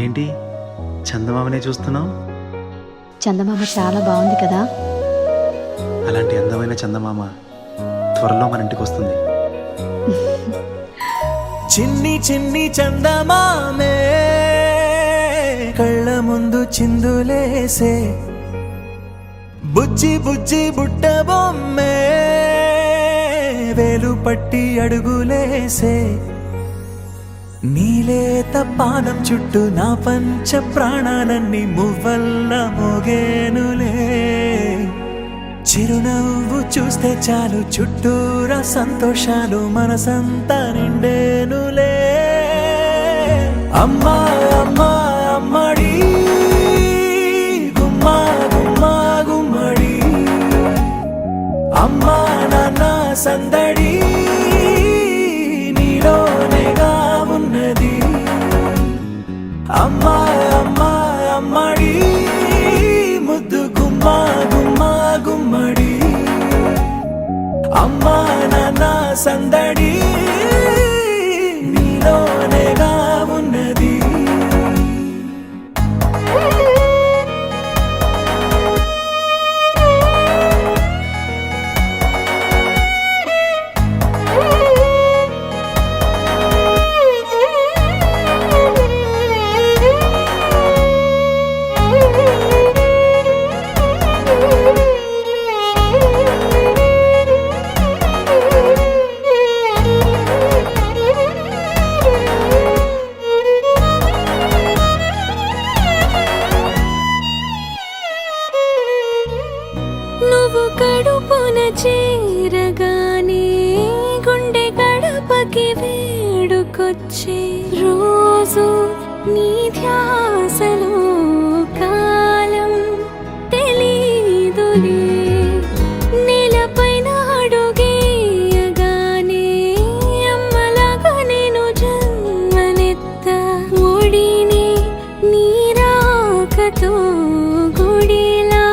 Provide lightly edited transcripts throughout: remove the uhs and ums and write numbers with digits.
ఏంటి చందమామనే చూస్తున్నావు? చందమామ చాలా బాగుంది కదా. అలాంటి అందమైన చందమామ త్వరలో మన ఇంటికి వస్తుంది. చిన్ని చిన్ని చందమామే కళ్ళ ముందు చిందులేసే, బుజ్జి బుజ్జి బుట్ట బొమ్మే వేలు పట్టి అడుగులేసే, నీలేత పాదం చుట్టూ నా పంచ ప్రాణాలన్నీ మువ్వల్ల మోగేనులే. చిరునవ్వు చూస్తే చాలు చుట్టూరా సంతోషాలు మనసంతా నిండేనులే. అమ్మా అమ్మా అమ్మడి గుమ్మా గుమ్మా గుమ్మడి, అమ్మా నాన్న సందడి నీలోనేగా ఉన్నది. అమ్మా అమ్మా అమ్మడి ముద్దు గుమ్మా గుమ్మా గుమ్మడి, అమ్మా నాన్న సందడి నీలోనేగా ఉన్నది. నువ్వు కడుపున చేరగానే గుండె గడపకి వేడుకొచ్చే రోజు నీ ధ్యాసలో కాలం తెలీదులే. నేలపైన అడుగేయగానే అమ్మలాగా నేను జన్మనెత్త, ఒడిని నీ రాకతో గుడిలా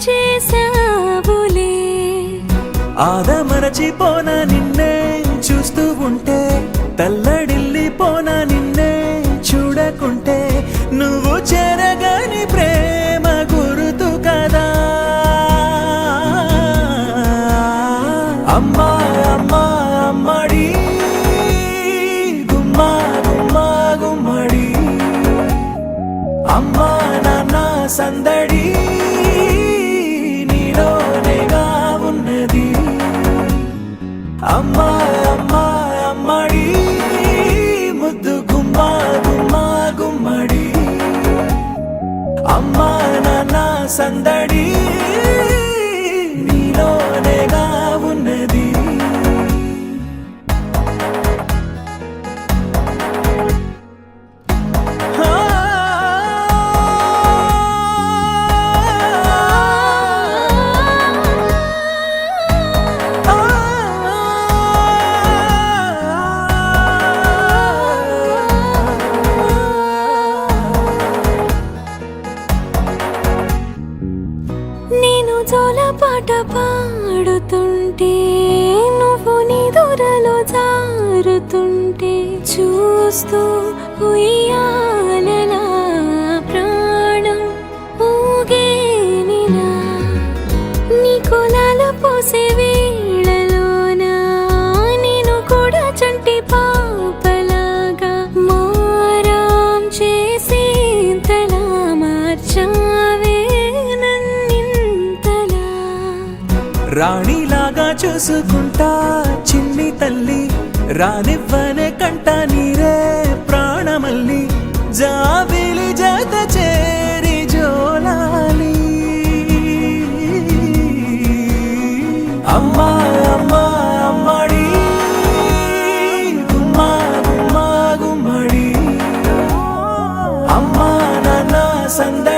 చేసావులే. ఆదమరచిపోనా నిన్నే చూస్తూ ఉంటే, తల్లడిల్లిపోనా నిన్నే చూడకుంటే, నువ్వు చెరగని ప్రేమ గురుతు కదా. అమ్మా అమ్మా అమ్మడి గుమ్మా గుమ్మా గుమ్మడి, అమ్మా నాన్న సందడి నీలోనేగా ఉన్నది. అమ్మా అమ్మా అమ్మడి ముద్దు గుమ్మా గుమ్మా గుమ్మడి, అమ్మా నాన్న సందడి నీలోనేగా ఉన్నది. నేను జోలపాట పాడుతుంటే, నువ్వు నీ దూరలో జారుతుంటే, చూస్తూ ఉయ్యాలలా ప్రాణం ఊగేనిలా. నీ కులాలు పోసే వేళలోనా నేను కూడా చంటి పాపలాగా మారాం చేసేంతలా మార్చావే నన్నింతలా. రాణిలాగా చూసుకుంటా చిన్ని తల్లి, రానివ్వనే కంట నీరే ప్రాణమల్లి, జాబిలి జత చేరి జోలాలి. అమ్మా అమ్మా అమ్మడి గుమ్మా గుమ్మా గుమ్మడి, అమ్మా నాన్న సందడి